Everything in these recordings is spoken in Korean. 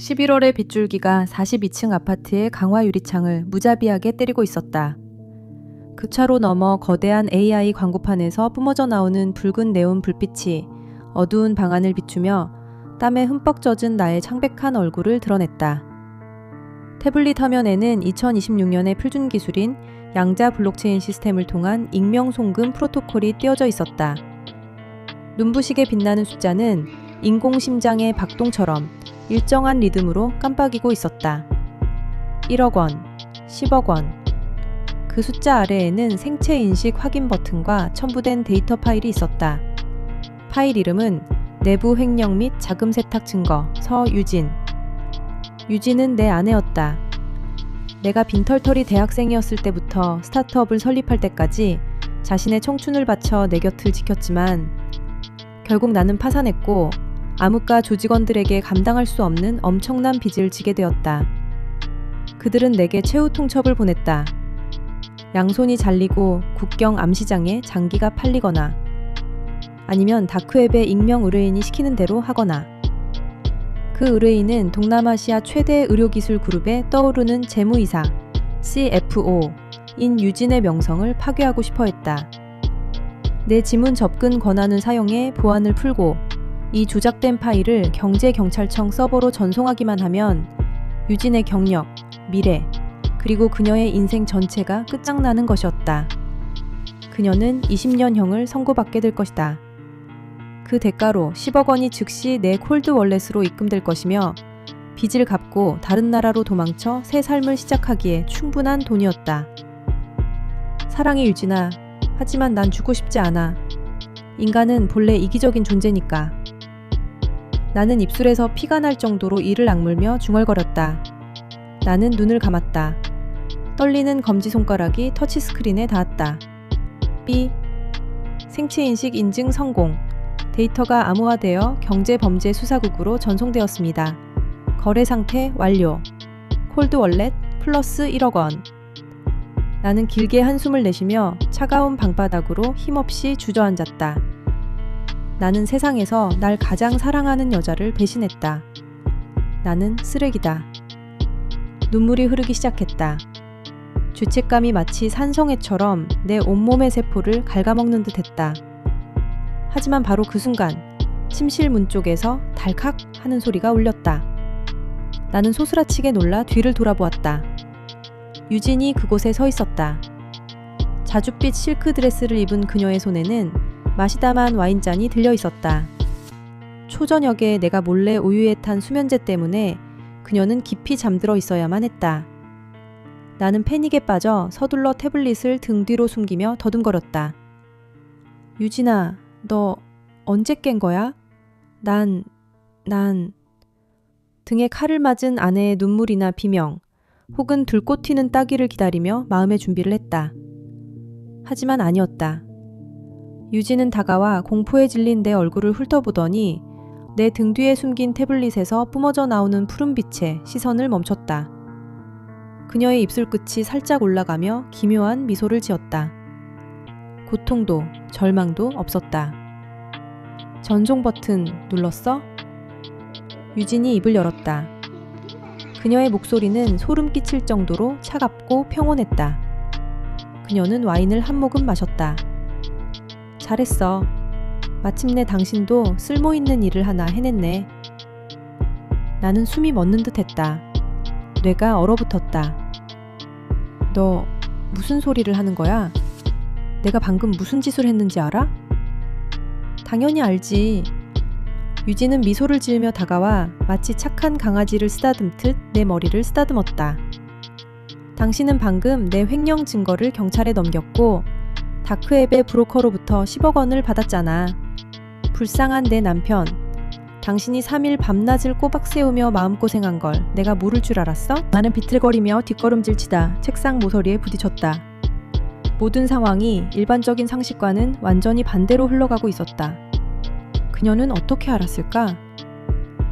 11월에 빗줄기가 42층 아파트의 강화 유리창을 무자비하게 때리고 있었다. 그 차로 넘어 거대한 AI 광고판에서 뿜어져 나오는 붉은 네온 불빛이 어두운 방안을 비추며 땀에 흠뻑 젖은 나의 창백한 얼굴을 드러냈다. 태블릿 화면에는 2026년의 표준 기술인 양자 블록체인 시스템을 통한 익명 송금 프로토콜이 띄어져 있었다. 눈부시게 빛나는 숫자는 인공심장의 박동처럼 일정한 리듬으로 깜빡이고 있었다. 1억 원, 10억 원. 그 숫자 아래에는 생체 인식 확인 버튼과 첨부된 데이터 파일이 있었다. 파일 이름은 내부 횡령 및 자금 세탁 증거 서유진. 유진은 내 아내였다. 내가 빈털터리 대학생이었을 때부터 스타트업을 설립할 때까지 자신의 청춘을 바쳐 내 곁을 지켰지만 결국 나는 파산했고 암흑가 조직원들에게 감당할 수 없는 엄청난 빚을 지게 되었다. 그들은 내게 최후 통첩을 보냈다. 양손이 잘리고 국경 암시장에 장기가 팔리거나 아니면 다크웹의 익명 의뢰인이 시키는 대로 하거나. 그 의뢰인은 동남아시아 최대 의료기술 그룹에 떠오르는 재무이사 CFO인 유진의 명성을 파괴하고 싶어 했다. 내 지문 접근 권한을 사용해 보안을 풀고 이 조작된 파일을 경제경찰청 서버로 전송하기만 하면 유진의 경력, 미래, 그리고 그녀의 인생 전체가 끝장나는 것이었다. 그녀는 20년형을 선고받게 될 것이다. 그 대가로 10억 원이 즉시 내 콜드 월렛으로 입금될 것이며 빚을 갚고 다른 나라로 도망쳐 새 삶을 시작하기에 충분한 돈이었다. 사랑해 유진아. 하지만 난 죽고 싶지 않아. 인간은 본래 이기적인 존재니까. 나는 입술에서 피가 날 정도로 이를 악물며 중얼거렸다. 나는 눈을 감았다. 떨리는 검지손가락이 터치스크린에 닿았다. 삐. 생체인식 인증 성공. 데이터가 암호화되어 경제범죄수사국으로 전송되었습니다. 거래 상태 완료. 콜드 월렛 플러스 1억 원. 나는 길게 한숨을 내쉬며 차가운 방바닥으로 힘없이 주저앉았다. 나는 세상에서 날 가장 사랑하는 여자를 배신했다. 나는 쓰레기다. 눈물이 흐르기 시작했다. 죄책감이 마치 산성애처럼 내 온몸의 세포를 갉아먹는 듯 했다. 하지만 바로 그 순간 침실 문 쪽에서 달칵 하는 소리가 울렸다. 나는 소스라치게 놀라 뒤를 돌아보았다. 유진이 그곳에 서 있었다. 자줏빛 실크 드레스를 입은 그녀의 손에는 마시다만 와인잔이 들려 있었다. 초저녁에 내가 몰래 우유에 탄 수면제 때문에 그녀는 깊이 잠들어 있어야만 했다. 나는 패닉에 빠져 서둘러 태블릿을 등 뒤로 숨기며 더듬거렸다. 유진아, 너 언제 깬 거야? 난... 등에 칼을 맞은 아내의 눈물이나 비명, 혹은 들꽃 튀는 따귀를 기다리며 마음의 준비를 했다. 하지만 아니었다. 유진은 다가와 공포에 질린 내 얼굴을 훑어보더니 내 등 뒤에 숨긴 태블릿에서 뿜어져 나오는 푸른빛에 시선을 멈췄다. 그녀의 입술 끝이 살짝 올라가며 기묘한 미소를 지었다. 고통도 절망도 없었다. 전송 버튼 눌렀어? 유진이 입을 열었다. 그녀의 목소리는 소름 끼칠 정도로 차갑고 평온했다. 그녀는 와인을 한 모금 마셨다. 잘했어. 마침내 당신도 쓸모있는 일을 하나 해냈네. 나는 숨이 멎는 듯 했다. 뇌가 얼어붙었다. 너 무슨 소리를 하는 거야? 내가 방금 무슨 짓을 했는지 알아? 당연히 알지. 유진은 미소를 지으며 다가와 마치 착한 강아지를 쓰다듬듯 내 머리를 쓰다듬었다. 당신은 방금 내 횡령 증거를 경찰에 넘겼고 다크웹의 브로커로부터 10억 원을 받았잖아. 불쌍한 내 남편. 당신이 3일 밤낮을 꼬박 세우며 마음고생한 걸 내가 모를 줄 알았어? 나는 비틀거리며 뒷걸음질 치다 책상 모서리에 부딪혔다. 모든 상황이 일반적인 상식과는 완전히 반대로 흘러가고 있었다. 그녀는 어떻게 알았을까?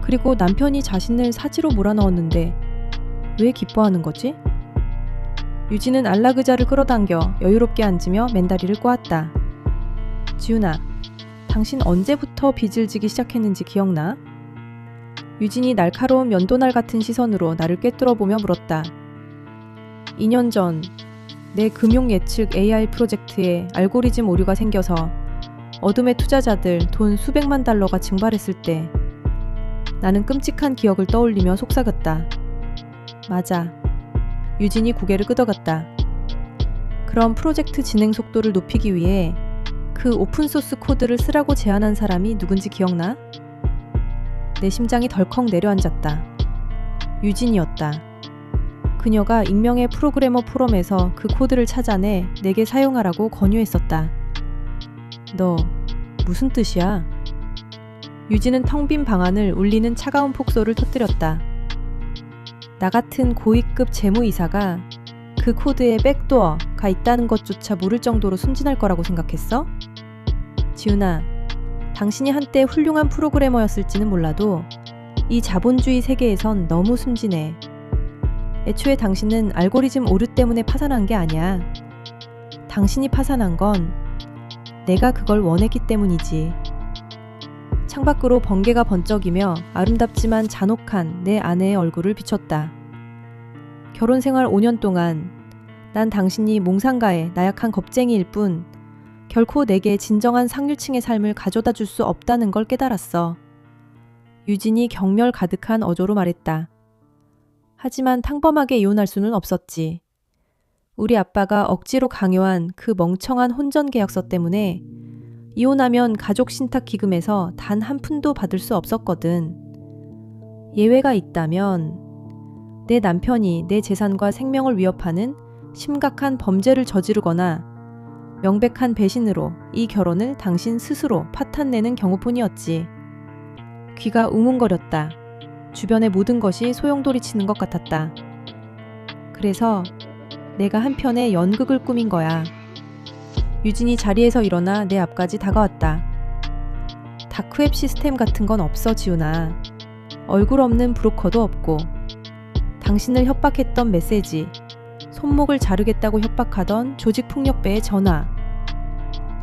그리고 남편이 자신을 사지로 몰아넣었는데 왜 기뻐하는 거지? 유진은 안락의자를 끌어당겨 여유롭게 앉으며 맨다리를 꼬았다. 지훈아, 당신 언제부터 빚을 지기 시작했는지 기억나? 유진이 날카로운 면도날 같은 시선으로 나를 꿰뚫어보며 물었다. 2년 전 내 금융 예측 AI 프로젝트에 알고리즘 오류가 생겨서 어둠의 투자자들 돈 수백만 달러가 증발했을 때 나는 끔찍한 기억을 떠올리며 속삭였다. 맞아. 유진이 고개를 끄덕였다. 그럼 프로젝트 진행 속도를 높이기 위해 그 오픈소스 코드를 쓰라고 제안한 사람이 누군지 기억나? 내 심장이 덜컥 내려앉았다. 유진이었다. 그녀가 익명의 프로그래머 포럼에서 그 코드를 찾아내 내게 사용하라고 권유했었다. 너 무슨 뜻이야? 유진은 텅 빈 방안을 울리는 차가운 폭소를 터뜨렸다. 나 같은 고위급 재무이사가 그 코드에 백도어가 있다는 것조차 모를 정도로 순진할 거라고 생각했어? 지훈아, 당신이 한때 훌륭한 프로그래머였을지는 몰라도 이 자본주의 세계에선 너무 순진해. 애초에 당신은 알고리즘 오류 때문에 파산한 게 아니야. 당신이 파산한 건 내가 그걸 원했기 때문이지. 창밖으로 번개가 번쩍이며 아름답지만 잔혹한 내 아내의 얼굴을 비췄다. 결혼 생활 5년 동안 난 당신이 몽상가의 나약한 겁쟁이일 뿐 결코 내게 진정한 상류층의 삶을 가져다 줄 수 없다는 걸 깨달았어. 유진이 경멸 가득한 어조로 말했다. 하지만 평범하게 이혼할 수는 없었지. 우리 아빠가 억지로 강요한 그 멍청한 혼전 계약서 때문에 이혼하면 가족 신탁 기금에서 단 한 푼도 받을 수 없었거든. 예외가 있다면 내 남편이 내 재산과 생명을 위협하는 심각한 범죄를 저지르거나 명백한 배신으로 이 결혼을 당신 스스로 파탄내는 경우뿐이었지. 귀가 웅웅거렸다. 주변의 모든 것이 소용돌이치는 것 같았다. 그래서 내가 한편의 연극을 꾸민 거야. 유진이 자리에서 일어나 내 앞까지 다가왔다. 다크웹 시스템 같은 건 없어, 지훈아. 얼굴 없는 브로커도 없고 당신을 협박했던 메시지, 손목을 자르겠다고 협박하던 조직폭력배의 전화,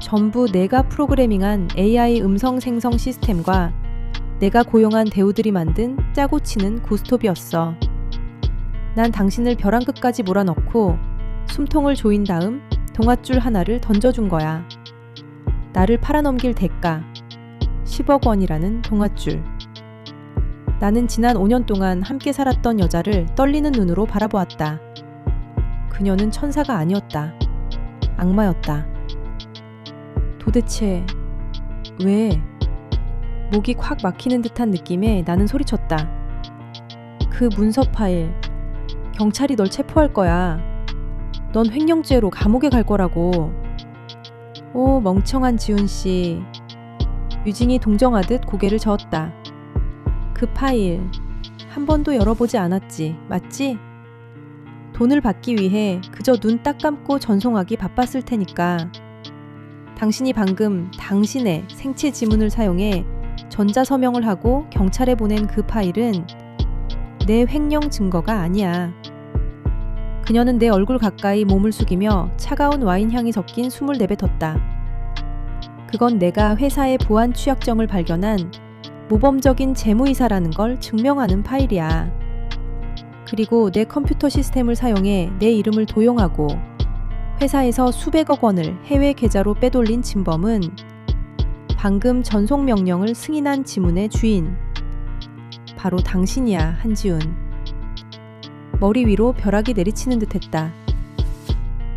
전부 내가 프로그래밍한 AI 음성 생성 시스템과 내가 고용한 배우들이 만든 짜고 치는 고스톱이었어. 난 당신을 벼랑 끝까지 몰아넣고 숨통을 조인 다음 동아줄 하나를 던져준 거야. 나를 팔아넘길 대가 10억 원이라는 동아줄. 나는 지난 5년 동안 함께 살았던 여자를 떨리는 눈으로 바라보았다. 그녀는 천사가 아니었다. 악마였다. 도대체 왜? 목이 콱 막히는 듯한 느낌에 나는 소리쳤다. 그 문서 파일, 경찰이 널 체포할 거야. 넌 횡령죄로 감옥에 갈 거라고. 오, 멍청한 지훈씨. 유진이 동정하듯 고개를 저었다. 그 파일 한 번도 열어보지 않았지, 맞지? 돈을 받기 위해 그저 눈 딱 감고 전송하기 바빴을 테니까. 당신이 방금 당신의 생체 지문을 사용해 전자서명을 하고 경찰에 보낸 그 파일은 내 횡령 증거가 아니야. 그녀는 내 얼굴 가까이 몸을 숙이며 차가운 와인 향이 섞인 숨을 내뱉었다. 그건 내가 회사의 보안 취약점을 발견한 모범적인 재무이사라는 걸 증명하는 파일이야. 그리고 내 컴퓨터 시스템을 사용해 내 이름을 도용하고 회사에서 수백억 원을 해외 계좌로 빼돌린 진범은 방금 전송 명령을 승인한 지문의 주인. 바로 당신이야, 한지훈. 머리 위로 벼락이 내리치는 듯했다.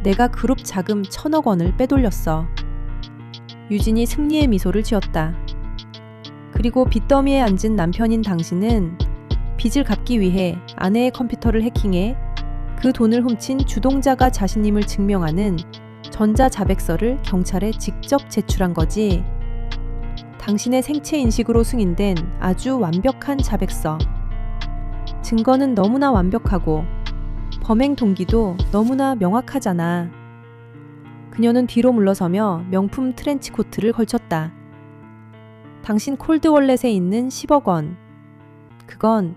내가 그룹 자금 1,000억 원을 빼돌렸어. 유진이 승리의 미소를 지었다. 그리고 빚더미에 앉은 남편인 당신은 빚을 갚기 위해 아내의 컴퓨터를 해킹해 그 돈을 훔친 주동자가 자신임을 증명하는 전자자백서를 경찰에 직접 제출한 거지. 당신의 생체 인식으로 승인된 아주 완벽한 자백서. 증거는 너무나 완벽하고 범행 동기도 너무나 명확하잖아. 그녀는 뒤로 물러서며 명품 트렌치 코트를 걸쳤다. 당신 콜드월렛에 있는 10억 원. 그건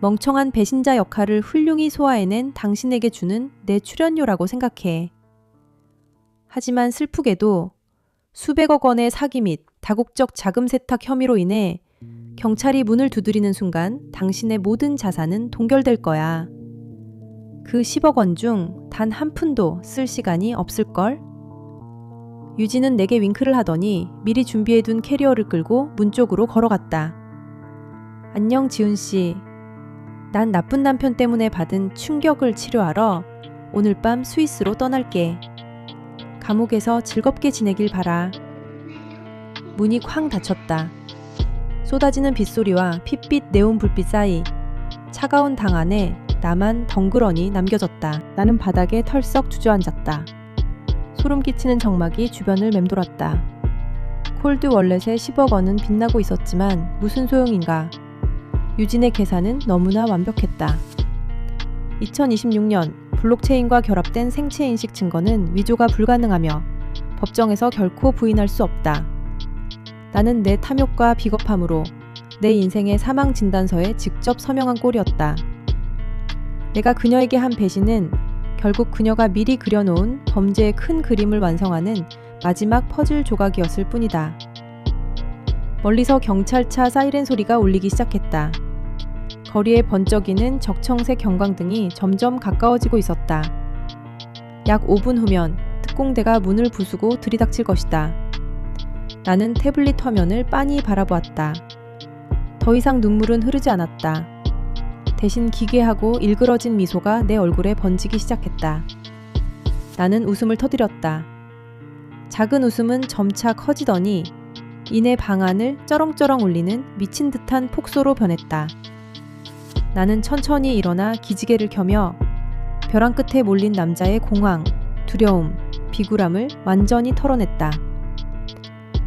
멍청한 배신자 역할을 훌륭히 소화해낸 당신에게 주는 내 출연료라고 생각해. 하지만 슬프게도 수백억 원의 사기 및 다국적 자금 세탁 혐의로 인해 경찰이 문을 두드리는 순간 당신의 모든 자산은 동결될 거야. 그 10억 원 중 단 한 푼도 쓸 시간이 없을걸? 유진은 내게 윙크를 하더니 미리 준비해둔 캐리어를 끌고 문 쪽으로 걸어갔다. 안녕 지훈 씨. 난 나쁜 남편 때문에 받은 충격을 치료하러 오늘 밤 스위스로 떠날게. 감옥에서 즐겁게 지내길 바라. 문이 쾅 닫혔다. 쏟아지는 빗소리와 핏빛 네온 불빛 사이 차가운 당 안에 나만 덩그러니 남겨졌다. 나는 바닥에 털썩 주저앉았다. 소름 끼치는 정막이 주변을 맴돌았다. 콜드 월렛의 10억 원은 빛나고 있었지만 무슨 소용인가. 유진의 계산은 너무나 완벽했다. 2026년 블록체인과 결합된 생체인식 증거는 위조가 불가능하며 법정에서 결코 부인할 수 없다. 나는 내 탐욕과 비겁함으로 내 인생의 사망 진단서에 직접 서명한 꼴이었다. 내가 그녀에게 한 배신은 결국 그녀가 미리 그려놓은 범죄의 큰 그림을 완성하는 마지막 퍼즐 조각이었을 뿐이다. 멀리서 경찰차 사이렌 소리가 울리기 시작했다. 거리에 번쩍이는 적청색 경광등이 점점 가까워지고 있었다. 약 5분 후면 특공대가 문을 부수고 들이닥칠 것이다. 나는 태블릿 화면을 빤히 바라보았다. 더 이상 눈물은 흐르지 않았다. 대신 기괴하고 일그러진 미소가 내 얼굴에 번지기 시작했다. 나는 웃음을 터뜨렸다. 작은 웃음은 점차 커지더니 이내 방 안을 쩌렁쩌렁 울리는 미친 듯한 폭소로 변했다. 나는 천천히 일어나 기지개를 켜며 벼랑 끝에 몰린 남자의 공황, 두려움, 비굴함을 완전히 털어냈다.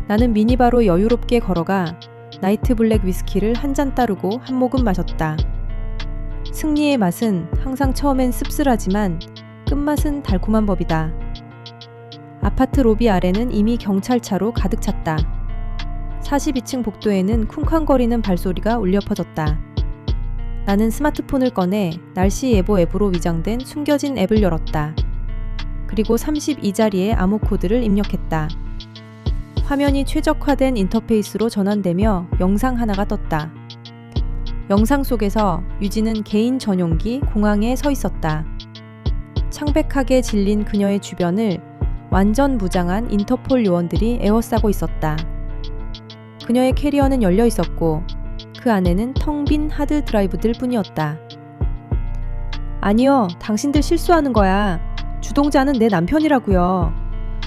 나는 미니바로 여유롭게 걸어가 나이트 블랙 위스키를 한 잔 따르고 한 모금 마셨다. 승리의 맛은 항상 처음엔 씁쓸하지만 끝맛은 달콤한 법이다. 아파트 로비 아래는 이미 경찰차로 가득 찼다. 42층 복도에는 쿵쾅거리는 발소리가 울려 퍼졌다. 나는 스마트폰을 꺼내 날씨 예보 앱으로 위장된 숨겨진 앱을 열었다. 그리고 32자리의 암호 코드를 입력했다. 화면이 최적화된 인터페이스로 전환되며 영상 하나가 떴다. 영상 속에서 유진은 개인 전용기 공항에 서 있었다. 창백하게 질린 그녀의 주변을 완전 무장한 인터폴 요원들이 에워싸고 있었다. 그녀의 캐리어는 열려 있었고 그 안에는 텅 빈 하드 드라이브들 뿐이었다. 아니요, 당신들 실수하는 거야. 주동자는 내 남편이라고요.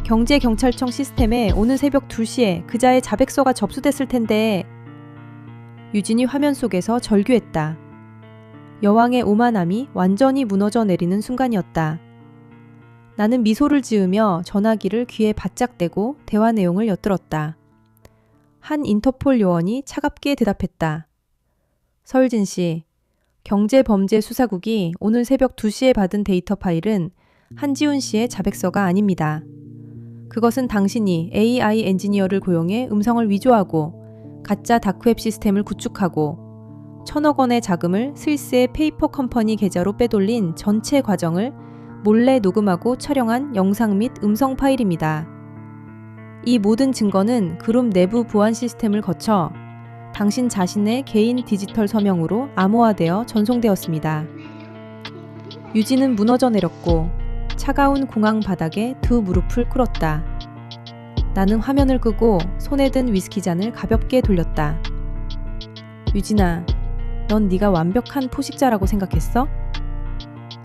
경제경찰청 시스템에 오늘 새벽 2시에 그자의 자백서가 접수됐을 텐데. 유진이 화면 속에서 절규했다. 여왕의 오만함이 완전히 무너져 내리는 순간이었다. 나는 미소를 지으며 전화기를 귀에 바짝 대고 대화 내용을 엿들었다. 한 인터폴 요원이 차갑게 대답했다. 서울진 씨, 경제범죄수사국이 오늘 새벽 2시에 받은 데이터 파일은 한지훈 씨의 자백서가 아닙니다. 그것은 당신이 AI 엔지니어를 고용해 음성을 위조하고 가짜 다크웹 시스템을 구축하고 1,000억 원의 자금을 스위스의 페이퍼 컴퍼니 계좌로 빼돌린 전체 과정을 몰래 녹음하고 촬영한 영상 및 음성 파일입니다. 이 모든 증거는 그룹 내부 보안 시스템을 거쳐 당신 자신의 개인 디지털 서명으로 암호화되어 전송되었습니다. 유진은 무너져 내렸고 차가운 공항 바닥에 두 무릎을 꿇었다. 나는 화면을 끄고 손에 든 위스키 잔을 가볍게 돌렸다. 유진아, 넌 네가 완벽한 포식자라고 생각했어?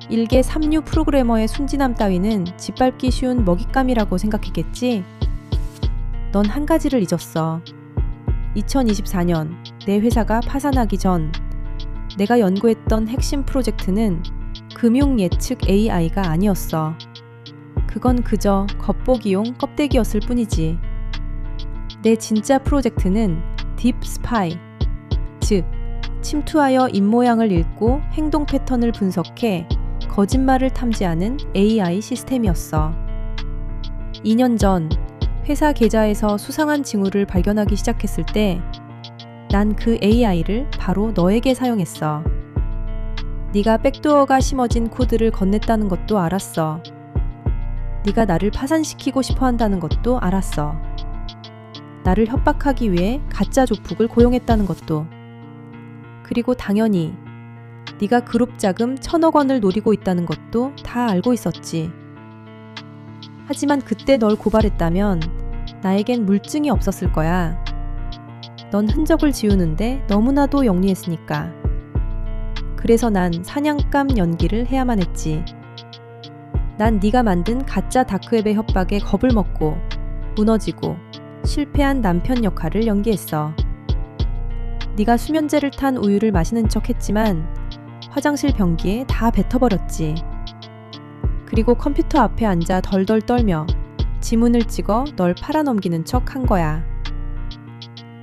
일개 삼류 프로그래머의 순진함 따위는 짓밟기 쉬운 먹잇감이라고 생각했겠지? 넌 한 가지를 잊었어. 2024년 내 회사가 파산하기 전 내가 연구했던 핵심 프로젝트는 금융 예측 AI가 아니었어. 그건 그저 겉보기용 껍데기였을 뿐이지. 내 진짜 프로젝트는 딥 스파이, 즉 침투하여 입모양을 읽고 행동 패턴을 분석해 거짓말을 탐지하는 AI 시스템이었어. 2년 전 회사 계좌에서 수상한 징후를 발견하기 시작했을 때 난 그 AI를 바로 너에게 사용했어. 네가 백도어가 심어진 코드를 건넸다는 것도 알았어. 네가 나를 파산시키고 싶어 한다는 것도 알았어. 나를 협박하기 위해 가짜 조폭을 고용했다는 것도. 그리고 당연히 네가 그룹 자금 1,000억 원을 노리고 있다는 것도 다 알고 있었지. 하지만 그때 널 고발했다면 나에겐 물증이 없었을 거야. 넌 흔적을 지우는데 너무나도 영리했으니까. 그래서 난 사냥감 연기를 해야만 했지. 난 네가 만든 가짜 다크웹의 협박에 겁을 먹고 무너지고 실패한 남편 역할을 연기했어. 네가 수면제를 탄 우유를 마시는 척 했지만 화장실 변기에 다 뱉어버렸지. 그리고 컴퓨터 앞에 앉아 덜덜 떨며 지문을 찍어 널 팔아넘기는 척 한 거야.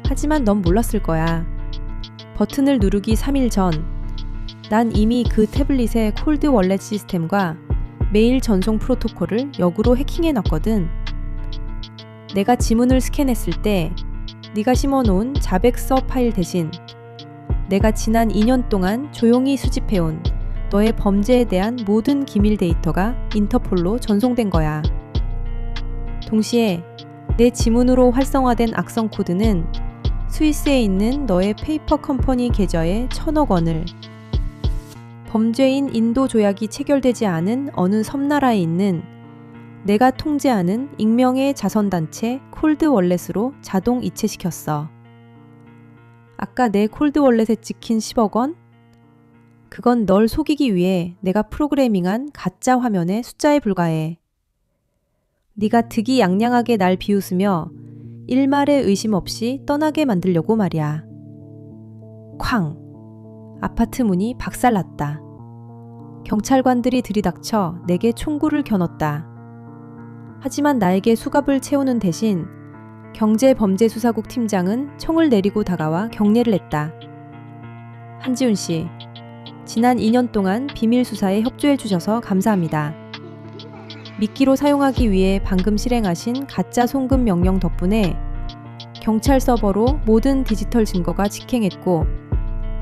하지만 넌 몰랐을 거야. 버튼을 누르기 3일 전, 난 이미 그 태블릿의 콜드 월렛 시스템과 메일 전송 프로토콜을 역으로 해킹해놨거든. 내가 지문을 스캔했을 때 네가 심어놓은 자백서 파일 대신 내가 지난 2년 동안 조용히 수집해온 너의 범죄에 대한 모든 기밀 데이터가 인터폴로 전송된 거야. 동시에 내 지문으로 활성화된 악성 코드는 스위스에 있는 너의 페이퍼 컴퍼니 계좌에 1,000억 원을, 범죄인 인도 조약이 체결되지 않은 어느 섬나라에 있는 내가 통제하는 익명의 자선단체 콜드 월렛으로 자동 이체시켰어. 아까 내 콜드 월렛에 찍힌 10억 원? 그건 널 속이기 위해 내가 프로그래밍한 가짜 화면의 숫자에 불과해. 네가 득이양양하게 날 비웃으며 일말의 의심 없이 떠나게 만들려고 말이야. 쾅! 아파트 문이 박살났다. 경찰관들이 들이닥쳐 내게 총구를 겨눴다. 하지만 나에게 수갑을 채우는 대신 경제범죄수사국 팀장은 총을 내리고 다가와 경례를 했다. 한지훈 씨, 지난 2년 동안 비밀 수사에 협조해 주셔서 감사합니다. 미끼로 사용하기 위해 방금 실행하신 가짜 송금 명령 덕분에 경찰 서버로 모든 디지털 증거가 직행했고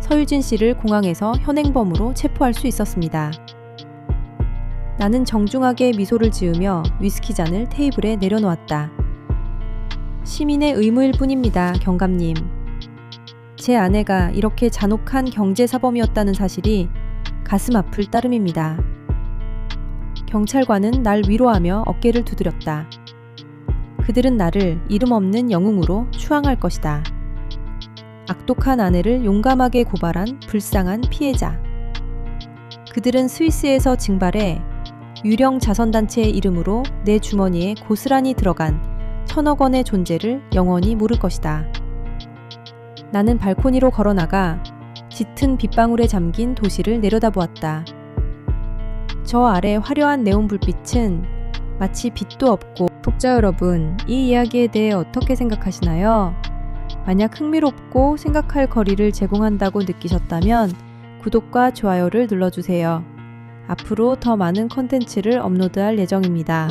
서유진 씨를 공항에서 현행범으로 체포할 수 있었습니다. 나는 정중하게 미소를 지으며 위스키 잔을 테이블에 내려놓았다. 시민의 의무일 뿐입니다, 경감님. 제 아내가 이렇게 잔혹한 경제사범이었다는 사실이 가슴 아플 따름입니다. 경찰관은 날 위로하며 어깨를 두드렸다. 그들은 나를 이름 없는 영웅으로 추앙할 것이다. 악독한 아내를 용감하게 고발한 불쌍한 피해자. 그들은 스위스에서 징발해 유령 자선단체의 이름으로 내 주머니에 고스란히 들어간 1,000억 원의 존재를 영원히 모를 것이다. 나는 발코니로 걸어나가 짙은 빗방울에 잠긴 도시를 내려다보았다. 저 아래 화려한 네온 불빛은 마치 빛도 없고. 독자 여러분, 이 이야기에 대해 어떻게 생각하시나요? 만약 흥미롭고 생각할 거리를 제공한다고 느끼셨다면 구독과 좋아요를 눌러주세요. 앞으로 더 많은 컨텐츠를 업로드할 예정입니다.